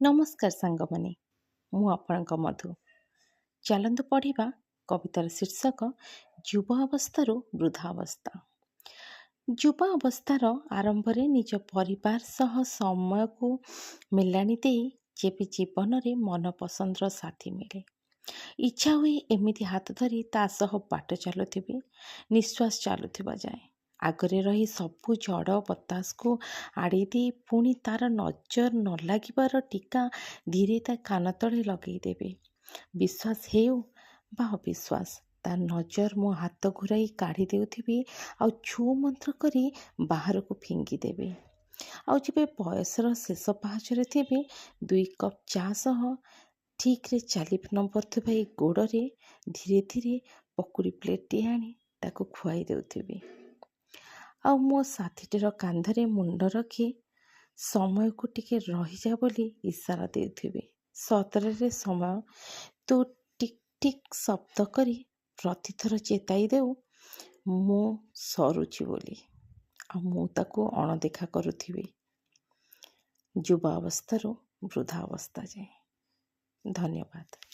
ନମସ୍କାର ସାଙ୍ଗମାନେ, ମୁଁ ଆପଣଙ୍କ ମଧୁ। ଚାଲନ୍ତୁ ପଢ଼ିବା କବିତାର ଶୀର୍ଷକ ଯୁବ ଅବସ୍ଥାରୁ ବୃଦ୍ଧାବସ୍ଥା। ଯୁବ ଅବସ୍ଥାର ଆରମ୍ଭରେ ନିଜ ପରିବାର ସହ ସମୟକୁ ମେଲାଣି ଦେଇ ଯେବେ ଜୀବନରେ ମନପସନ୍ଦର ସାଥୀ ମିଳେ, ଇଚ୍ଛା ହୁଏ ଏମିତି ହାତ ଧରି ତା ସହ ବାଟ ଚାଲୁଥିବି, ନିଶ୍ୱାସ ଚାଲୁଥିବା ଯାଏ। ଆଗରେ ରହି ସବୁ ଝଡ଼ ବତାସକୁ ଆଡ଼େଇ ଦେଇ ପୁଣି ତାର ନଜର ନ ଲାଗିବାର ଟୀକା ଧୀରେ ତା କାନ ତଳେ ଲଗେଇ ଦେବେ। ବିଶ୍ୱାସ ହେଉ ବା ଅବିଶ୍ୱାସ, ତା ନଜର ମୋ ହାତ ଘୁରାଇ କାଢ଼ି ଦେଉଥିବି ଆଉ ଛୁ ମନ୍ତ୍ର କରି ବାହାରକୁ ଫିଙ୍ଗି ଦେବେ। ଆଉ ଯେବେ ବୟସର ଶେଷ ପାହାଚରେ ଥିବେ, 2 କପ୍ ଚା ସହ ଠିକ୍ରେ ଚାଲି ନ ପାରୁଥିବା ଏଇ ଗୋଡ଼ରେ ଧୀରେ ଧୀରେ ପକୁଡ଼ି ପ୍ଲେଟଟିଏ ଆଣି ତାକୁ ଖୁଆଇ ଦେଉଥିବି। ଆଉ ମୋ ସାଥୀଟିର କାନ୍ଧରେ ମୁଣ୍ଡ ରଖି ସମୟକୁ ଟିକେ ରହିଯା ବୋଲି ଇସାରା ଦେଉଥିବି। ସତରେ ସମୟ, ତୁ ଟିକ୍ ଟିକ୍ ଶବ୍ଦ କରି ପ୍ରତିଥର ଚେତାଇ ଦେଉ ମୁଁ ସରୁଛି ବୋଲି, ଆଉ ମୁଁ ତାକୁ ଅଣଦେଖା କରୁଥିବି ଯୁବ ଅବସ୍ଥାରୁ ବୃଦ୍ଧା ଅବସ୍ଥା ଯାଏ। ଧନ୍ୟବାଦ।